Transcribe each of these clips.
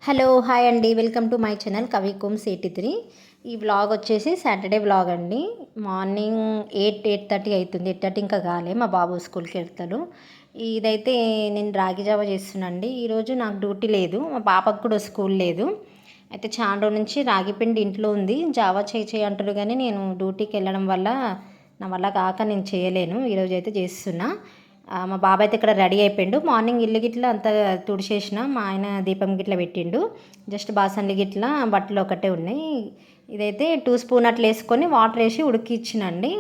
Hello! Hi అండి. Welcome to my channel కవికోమ్స్ 83. ఈ వ్లాగ్ వచ్చేసి సాటర్డే వ్లాగ్ అండి. మార్నింగ్ 8:30 అయితుంది. 8:30 ఇంకా కాలే. మా బాబు స్కూల్‌కెళ్తాడు. ఇదైతే నేను రాగి జావ చేస్తున్నానండి. ఈరోజు నాకు డ్యూటీ లేదు. మా పాపకు కూడా స్కూల్ లేదు. అయితే చాలా రోజుల నుంచి రాగి పిండి ఇంట్లో ఉంది. జావా చెయ్యి అంటారు కానీ నేను డ్యూటీకెళ్ళడం వల్ల నా వల్ల కాక నేను చేయలేను. ఈరోజైతే చేస్తున్నా. మా బాబాయ్ అయితే ఇక్కడ రెడీ అయిపోయిండు. మార్నింగ్ ఇల్లు గిట్లా అంతా తుడిచేసిన. మా ఆయన దీపం గిట్లా పెట్టిండు. జస్ట్ బాసన్లు గిట్లా బట్టలు ఒకటే ఉన్నాయి. ఇదైతే 2 స్పూన్ అట్లా వేసుకొని వాటర్ వేసి ఉడికిచ్చినండి.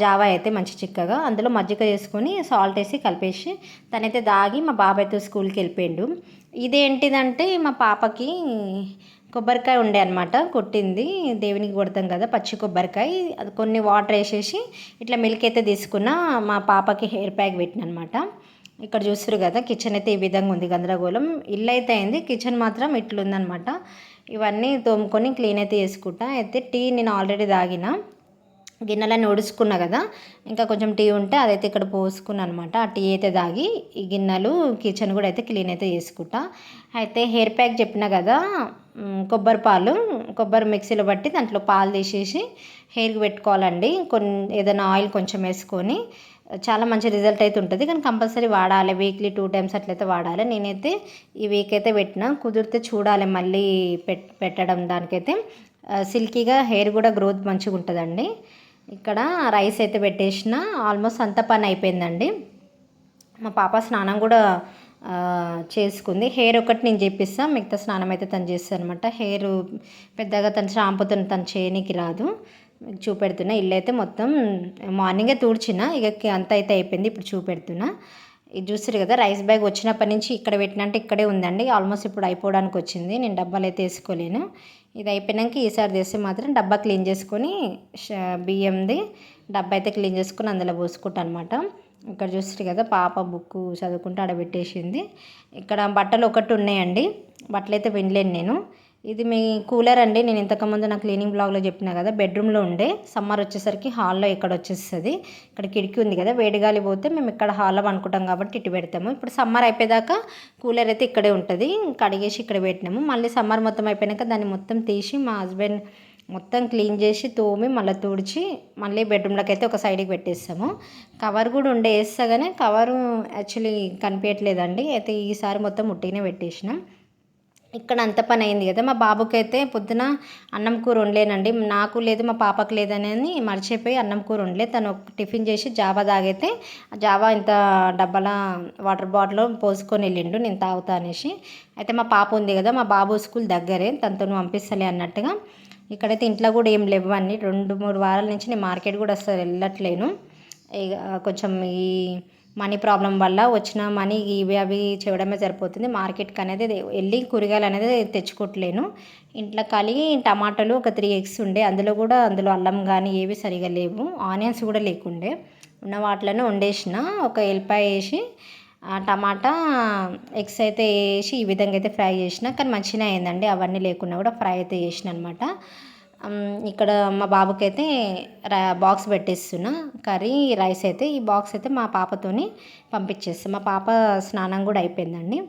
జావా అయితే మంచి చిక్కగా అందులో మజ్జిగ వేసుకొని సాల్ట్ వేసి కలిపేసి తనైతే దాగి మా బాబాయ్తో స్కూల్కి వెళ్ళిపోయిండు. ఇదేంటిదంటే మా పాపకి కొబ్బరికాయ ఉండే అనమాట, కొట్టింది. దేవునికి కొడతాం కదా పచ్చి కొబ్బరికాయ, అది కొన్ని వాటర్ వేసేసి ఇట్లా మిల్క్ అయితే తీసుకున్న. మా పాపకి హెయిర్ ప్యాక్ పెట్టిన అనమాట. ఇక్కడ చూస్తారు కదా కిచెన్ అయితే ఈ విధంగా ఉంది, గందరగోళం. ఇల్లు అయితే అయింది, కిచెన్ మాత్రం ఇట్లుందనమాట. ఇవన్నీ తోముకొని క్లీన్ అయితే చేసుకుంటా. అయితే టీ నేను ఆల్రెడీ తాగిన, గిన్నెలన్నీ ఒడుచుకున్నా కదా, ఇంకా కొంచెం టీ ఉంటే అదైతే ఇక్కడ పోసుకున్నాను అనమాట. ఆ టీ అయితే తాగి ఈ గిన్నెలు కిచెన్ కూడా అయితే క్లీన్ అయితే చేసుకుంటా. అయితే హెయిర్ ప్యాక్ చెప్పిన కదా, కొబ్బరి పాలు, కొబ్బరి మిక్సీలో బట్టి దాంట్లో పాలు తీసేసి హెయిర్కి పెట్టుకోవాలండి. ఏదైనా ఆయిల్ కొంచెం వేసుకొని చాలా మంచి రిజల్ట్ అయితే ఉంటుంది. కానీ కంపల్సరీ వాడాలి, వీక్లీ 2 టైమ్స్ అట్లయితే వాడాలి. నేనైతే ఈ వీక్ అయితే పెట్టిన, కుదిరితే చూడాలి మళ్ళీ పెట్టడం. దానికైతే సిల్కీగా హెయిర్ కూడా గ్రోత్ మంచిగా ఉంటుందండి. ఇక్కడ రైస్ అయితే పెట్టేసిన, ఆల్మోస్ట్ అంత పని అయిపోయిందండి. మా పాప స్నానం కూడా చేసుకుంది. హెయిర్ ఒకటి నేను చేపిస్తాను, మిగతా స్నానం అయితే తను చేస్తాను అనమాట. హెయిర్ పెద్దగా తను షాంపూతో తను చేయనీకి రాదు. చూపెడుతున్నా. ఇల్లు అయితే మొత్తం మార్నింగే తూడ్చిన, ఇక అంత అయితే అయిపోయింది. ఇప్పుడు చూపెడుతున్నా. ఇది చూస్తారు కదా, రైస్ బ్యాగ్ వచ్చినప్పటి నుంచి ఇక్కడ పెట్టినంటే ఇక్కడే ఉందండి. ఆల్మోస్ట్ ఇప్పుడు అయిపోవడానికి వచ్చింది. నేను డబ్బాలు అయితే వేసుకోలేను. ఇది అయిపోయాక ఈసారి తెస్తే మాత్రం డబ్బా క్లీన్ చేసుకొని బియ్యంది డబ్బా అయితే క్లీన్ చేసుకొని అందులో పోసుకుంటాను అనమాట. ఇక్కడ చూస్తారు కదా, పాప బుక్ చదువుకుంటూ ఆడబెట్టేసింది. ఇక్కడ బట్టలు ఒకటి ఉన్నాయండి, బట్టలు అయితే వినలేను నేను. ఇది మీ కూలర్ అండి. నేను ఇంతకుముందు నా క్లీనింగ్ బ్లాగ్లో చెప్పినా కదా, బెడ్రూమ్లో ఉండే. సమ్మర్ వచ్చేసరికి హాల్లో ఇక్కడ వచ్చేస్తుంది. ఇక్కడ కిటికీ ఉంది కదా, వేడిగాలి పోతే మేము ఇక్కడ హాల్లో అనుకుంటాం కాబట్టి ఇటు పెడతాము. ఇప్పుడు సమ్మర్ అయిపోయేదాకా కూలర్ అయితే ఇక్కడే ఉంటుంది. కడిగేసి ఇక్కడ పెట్టినాము. మళ్ళీ సమ్మర్ మొత్తం అయిపోయాక దాన్ని మొత్తం తీసి మా హస్బెండ్ మొత్తం క్లీన్ చేసి తోమి మళ్ళీ తుడిచి మళ్ళీ బెడ్రూమ్లోకి అయితే ఒక సైడ్కి పెట్టేస్తాము. కవర్ కూడా ఉండే వేస్తా, కానీ కవరు యాక్చువల్లీ కనిపించట్లేదండి. అయితే ఈసారి మొత్తం ఉట్టిగానే పెట్టేసినాం. ఇక్కడ అంత పని అయింది కదా. మా బాబుకి అయితే పొద్దున అన్నం కూర వండలేనండి. నాకు లేదు మా పాపకు లేదని మర్చిపోయి అన్నం కూర వండలే. తను టిఫిన్ చేసి జావా తాగైతే ఆ జావా ఇంత డబ్బాల వాటర్ బాటిల్లో పోసుకొని వెళ్ళిండు, నేను తాగుతా అనేసి. అయితే మా పాప ఉంది కదా, మా బాబు స్కూల్ దగ్గరే, తనతో పంపిస్తలే అన్నట్టుగా. ఇక్కడైతే ఇంట్లో కూడా ఏం లేవు అన్నీ. 2-3 వారాల నుంచి నేను మార్కెట్ కూడా అసలు వెళ్ళట్లేను. ఇక కొంచెం ఈ మనీ ప్రాబ్లం వల్ల వచ్చిన మనీ ఇవి అవి చేయడమే సరిపోతుంది. మార్కెట్కి అనేది వెళ్ళి కూరగాయలు అనేది తెచ్చుకోవట్లేను. ఇంట్లో కలిగి టమాటాలు ఒక 3 ఎగ్స్ ఉండే, అందులో అల్లం కానీ ఏవి సరిగా లేవు, ఆనియన్స్ కూడా లేకుండే. ఉన్న వాటిలోనే వండేసిన. ఒక ఎల్లిపాయ వేసి టమాటా ఎగ్స్ అయితే వేసి ఈ విధంగా అయితే ఫ్రై చేసిన. కానీ మంచిగా అయిందండి, అవన్నీ లేకున్నా కూడా ఫ్రై అయితే చేసిన అనమాట. ఇక్కడ మా బాబుకి అయితే బాక్స్ పెట్టేస్తున్నా, కర్రీ రైస్ అయితే. ఈ బాక్స్ అయితే మా పాపతోని పంపించేస్తాను. మా పాప స్నానం కూడా అయిపోయిందండి.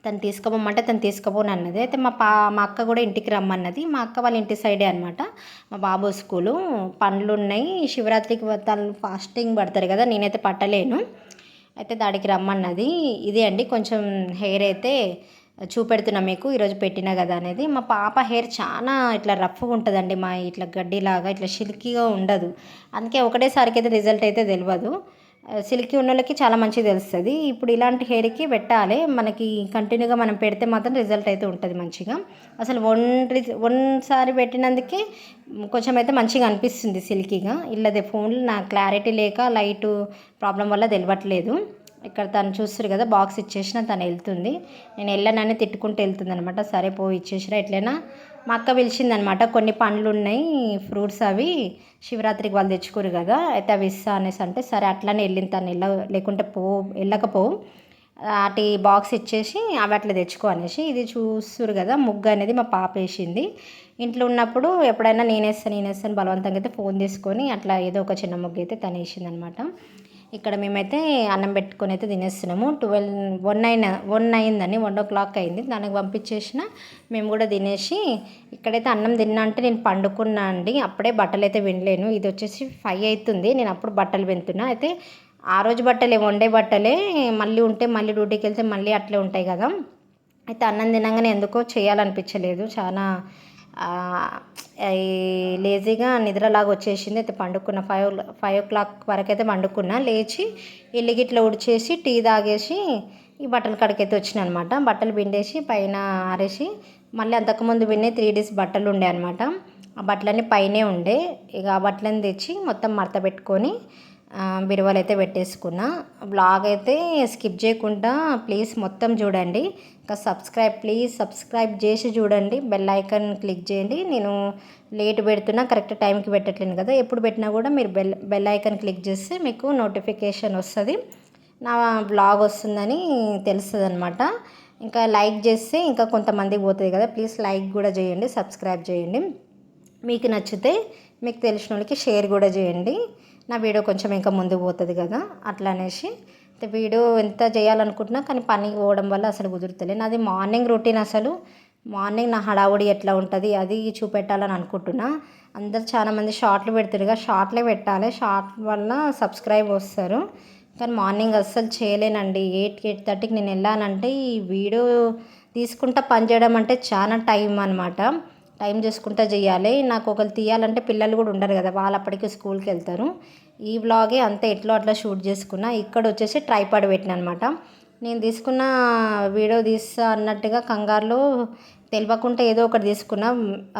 తను తీసుకోమంటే తను తీసుకోపోను అన్నది. అయితే మా అక్క కూడా ఇంటికి రమ్మన్నది. మా అక్క వాళ్ళ ఇంటి సైడే అనమాట మా బాబు స్కూలు. పండ్లు ఉన్నాయి, శివరాత్రికి తను ఫాస్టింగ్ పడతారు కదా, నేనైతే పట్టలేను. అయితే దాడికి రమ్మన్నది. ఇదే అండి కొంచెం హెయిర్ అయితే చూపెడుతున్నా మీకు, ఈరోజు పెట్టినా కదా అనేది. మా పాప హెయిర్ చాలా ఇట్లా రఫ్గా ఉంటుందండి, మా ఇట్లా గడ్డిలాగా ఇట్లా సిల్కీగా ఉండదు. అందుకే ఒకటేసారికి అయితే రిజల్ట్ అయితే తెలియదు. సిల్కీ ఉన్న వాళ్ళకి చాలా మంచిగా తెలుస్తుంది. ఇప్పుడు ఇలాంటి హెయిర్కి పెట్టాలి మనకి, కంటిన్యూగా మనం పెడితే మాత్రం రిజల్ట్ అయితే ఉంటుంది మంచిగా. అసలు ఒన్సారి పెట్టినందుకే కొంచెం అయితే మంచిగా అనిపిస్తుంది సిల్కీగా. ఇల్లదే ఫోన్లో నా క్లారిటీ లేక లైటు ప్రాబ్లం వల్ల తెలియట్లేదు. ఇక్కడ తను చూస్తారు కదా, బాక్స్ ఇచ్చేసిన తను వెళ్తుంది. నేను వెళ్ళనని తిట్టుకుంటూ వెళ్తుంది అనమాట. సరే పోయి ఇచ్చేసినా. ఎట్లయినా మా అక్క పిలిచిందనమాట, కొన్ని పండ్లు ఉన్నాయి ఫ్రూట్స్, అవి శివరాత్రికి వాళ్ళు తెచ్చుకోరు కదా, అయితే అవి ఇస్తా అనేసి అంటే సరే అట్లనే వెళ్ళింది తను. లేకుంటే వెళ్ళకపోవు. వాటి బాక్స్ ఇచ్చేసి అవి అట్లా తెచ్చుకో అనేసి. ఇది చూస్తురు కదా, ముగ్గు అనేది మా పాప వేసింది. ఇంట్లో ఉన్నప్పుడు ఎప్పుడైనా నేనేస్తాను బలవంతంగా అయితే ఫోన్ తీసుకొని అట్లా ఏదో ఒక చిన్న ముగ్గు అయితే తను వేసింది అనమాట. ఇక్కడ మేమైతే అన్నం పెట్టుకొని అయితే తినేస్తున్నాము. 1 అయిందని, 1 o'clock అయింది. దానికి పంపించేసిన మేము కూడా తినేసి ఇక్కడైతే అన్నం తిన్నా అంటే నేను పండుకున్నా అండి. అప్పుడే బట్టలు అయితే వినలేను. ఇది వచ్చేసి 5 అవుతుంది. నేను అప్పుడు బట్టలు వింటున్నా. అయితే ఆ రోజు బట్టలే, వండే బట్టలే మళ్ళీ ఉంటే మళ్ళీ డ్యూటీకి వెళ్తే మళ్ళీ అట్లే ఉంటాయి కదా. అయితే అన్నం తినంగానే ఎందుకో చేయాలనిపించలేదు. చాలా ఈ లేజీగా నిద్రలాగా వచ్చేసింది. అయితే పండుకున్న 5 o'clock వరకు అయితే పండుకున్నా. లేచి ఇల్లు గిట్ల ఉడిచేసి టీ తాగేసి ఈ బట్టల కాడికైతే వచ్చిన అనమాట. బట్టలు పిండేసి పైన ఆరేసి మళ్ళీ అంతకుముందు విన్నే 3 days బట్టలు ఉండే అనమాట. ఆ బట్టలన్నీ పైనే ఉండే. ఇక ఆ బట్టలను తెచ్చి మొత్తం మడత పెట్టుకొని బీరువాలో అయితే పెట్టేసుకున్నా. బ్లాగ్ అయితే స్కిప్ చేయకుండా ప్లీజ్ మొత్తం చూడండి. ఇంకా ప్లీజ్ సబ్స్క్రైబ్ చేసి చూడండి. బెల్ ఐకాన్ క్లిక్ చేయండి. నేను లేట్ పెడుతున్నా, కరెక్ట్ టైంకి పెట్టట్లేను కదా. ఎప్పుడు పెట్టినా కూడా మీరు బెల్ ఐకాన్ క్లిక్ చేస్తే మీకు నోటిఫికేషన్ వస్తుంది, నా బ్లాగ్ వస్తుందని తెలుస్తుంది అనమాట. ఇంకా లైక్ చేస్తే ఇంకా కొంతమందికి పోతుంది కదా. ప్లీజ్ లైక్ కూడా చేయండి, సబ్స్క్రైబ్ చేయండి. మీకు నచ్చితే మీకు తెలిసిన వాళ్ళకి షేర్ కూడా చేయండి. నా వీడియో కొంచెం ఇంకా ముందుకు పోతుంది కదా. అట్లా అనేసి వీడియో ఎంత చేయాలనుకుంటున్నా కానీ పని పోవడం వల్ల అసలు కుదురుతలే. నాది మార్నింగ్ రొటీన్. అసలు మార్నింగ్ నా హడావుడి ఎట్లా ఉంటుంది అది చూపెట్టాలని అనుకుంటున్నా. అందరు చాలామంది షార్ట్లు పెడతారుగా, షార్ట్లే పెట్టాలి. షార్ట్ వల్ల సబ్స్క్రైబ్ వస్తారు. కానీ మార్నింగ్ అస్సలు చేయలేనండి. 8-8:30కి నేను వెళ్ళానంటే ఈ వీడియో తీసుకుంటా పని చేయడం అంటే చాలా టైం అనమాట. టైం చేసుకుంటా చేయాలి. నాకు ఒకరు తీయాలంటే పిల్లలు కూడా ఉండరు కదా, వాళ్ళు అప్పటికి స్కూల్కి వెళ్తారు. ఈ వ్లాగే అంతే ఎట్లో అట్లా షూట్ చేసుకున్నా. ఇక్కడ వచ్చేసి ట్రైపాడ్ పెట్టిన అనమాట. నేను తీసుకున్న వీడియో తీస్తా అన్నట్టుగా కంగారులో తెలియకుండా ఏదో ఒకటి తీసుకున్నా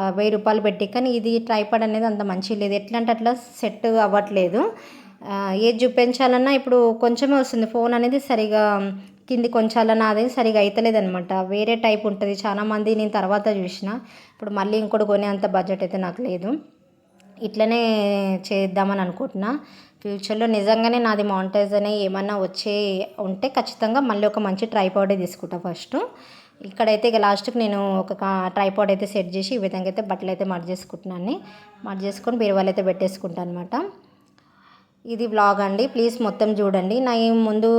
1000 రూపాయలు పెట్టి. కానీ ఇది ట్రైపాడ్ అనేది అంత మంచిగా లేదు. ఎట్లా అంటే అట్లా సెట్ అవ్వట్లేదు. ఏది చూపించాలన్నా ఇప్పుడు కొంచెమే వస్తుంది. ఫోన్ అనేది సరిగా కింది కొంచాలన్నా అది సరిగా అవుతలేదు అనమాట. వేరే టైప్ ఉంటుంది. చాలామంది నేను తర్వాత చూసిన. ఇప్పుడు మళ్ళీ ఇంకోటి కొనే అంత బడ్జెట్ అయితే నాకు లేదు. ఇట్లనే చేద్దామని అనుకుంటున్నా. ఫ్యూచర్లో నిజంగానే నాది మానిటైజ్ అని ఏమన్నా ఉంటే ఖచ్చితంగా మళ్ళీ ఒక మంచి ట్రైపాడే తీసుకుంటా ఫస్ట్. ఇక్కడైతే ఇక లాస్ట్కి నేను ఒక ట్రైపాడ్ అయితే సెట్ చేసి ఈ విధంగా అయితే బట్టలు అయితే మడి చేసుకొని బీరువాలో అయితే పెట్టేసుకుంటాను అనమాట. ఇది బ్లాగ్ అండి. ప్లీజ్ మొత్తం చూడండి. నా ముందు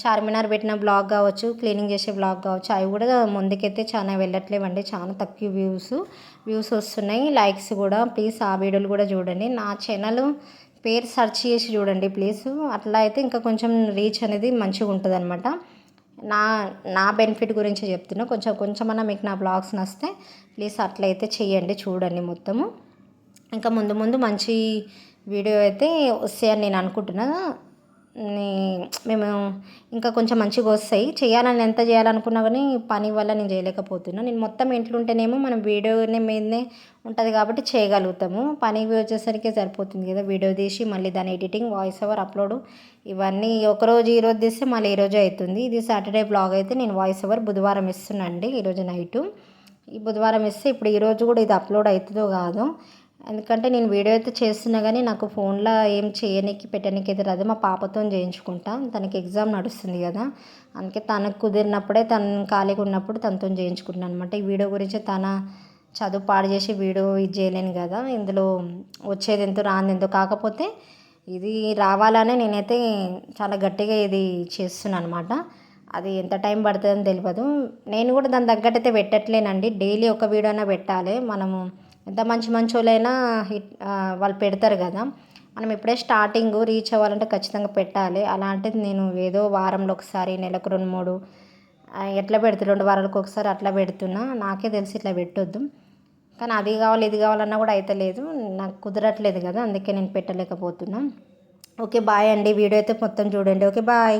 చార్మినార్ పెట్టిన బ్లాగ్ కావచ్చు, క్లీనింగ్ చేసే బ్లాగ్ కావచ్చు, అవి కూడా ముందుకైతే చాలా వెళ్ళట్లేవండి. చాలా తక్కువ వ్యూస్ వస్తున్నాయి, లైక్స్ కూడా. ప్లీజ్ ఆ వీడియోలు కూడా చూడండి. నా ఛానల్ పేరు సెర్చ్ చేసి చూడండి ప్లీజ్. అట్లా అయితే ఇంకా కొంచెం రీచ్ అనేది మంచిగా ఉంటుంది అనమాట. నా బెనిఫిట్ గురించి చెప్తున్నా. కొంచెమన్నా మీకు నా బ్లాగ్స్ నచ్చితే ప్లీజ్ అట్లయితే చేయండి, చూడండి మొత్తము. ఇంకా ముందు మంచి వీడియో అయితే వస్తాయని నేను అనుకుంటున్నా. మేము ఇంకా కొంచెం మంచిగా వస్తాయి. ఎంత చేయాలనుకున్నా కానీ పని వల్ల నేను చేయలేకపోతున్నా. నేను మొత్తం ఇంట్లో ఉంటేనేమో మనం వీడియోనే మీదనే ఉంటుంది కాబట్టి చేయగలుగుతాము. పనికి వచ్చేసరికి సరిపోతుంది కదా. వీడియో తీసి మళ్ళీ దాని ఎడిటింగ్, వాయిస్ ఓవర్, అప్లోడ్ ఇవన్నీ ఈరోజు తీస్తే మళ్ళీ ఈరోజు అవుతుంది. ఇది సాటర్డే బ్లాగ్ అయితే నేను వాయిస్ ఓవర్ బుధవారం ఇస్తున్నాను అండి. ఈరోజు నైటు ఈ బుధవారం ఇస్తే ఇప్పుడు ఈరోజు కూడా ఇది అప్లోడ్ అవుతుందో కాదో. ఎందుకంటే నేను వీడియో అయితే చేస్తున్నా కానీ నాకు ఫోన్లో ఏం పెట్టడానికి అయితే రాదు. మా పాపతో చేయించుకుంటా. తనకి ఎగ్జామ్ నడుస్తుంది కదా, అందుకే తనకు కుదిరినప్పుడే, తను ఖాళీగా ఉన్నప్పుడు తనతో చేయించుకుంటున్నాను అనమాట. ఈ వీడియో గురించి తన చదువు పాడు చేసి వీడియో ఇది చేయలేను కదా. ఇందులో వచ్చేది ఎంతో రాంది ఎంతో. కాకపోతే ఇది రావాలనే నేనైతే చాలా గట్టిగా ఇది చేస్తున్నాను అనమాట. అది ఎంత టైం పడుతుందని తెలియదు. నేను కూడా దాని తగ్గట్టు అయితే పెట్టట్లేనండి. డైలీ ఒక వీడియోనా పెట్టాలి. మనము ఎంత మంచి వాళ్ళైనా వాళ్ళు పెడతారు కదా. మనం ఇప్పుడే స్టార్టింగ్ రీచ్ అవ్వాలంటే ఖచ్చితంగా పెట్టాలి. అలాంటిది నేను ఏదో వారంలో ఒకసారి, నెలకు 2-3 ఎట్లా పెడుతున్నా, 2 వారాలకు ఒకసారి అట్లా పెడుతున్నా. నాకే తెలిసి ఇట్లా పెట్టొద్దు. కానీ అది కావాలి ఇది కావాలన్నా కూడా అయితే లేదు, నాకు కుదరట్లేదు కదా. అందుకే నేను పెట్టలేకపోతున్నా. ఓకే బాయ్ అండి. వీడియో అయితే మొత్తం చూడండి. Okay bye.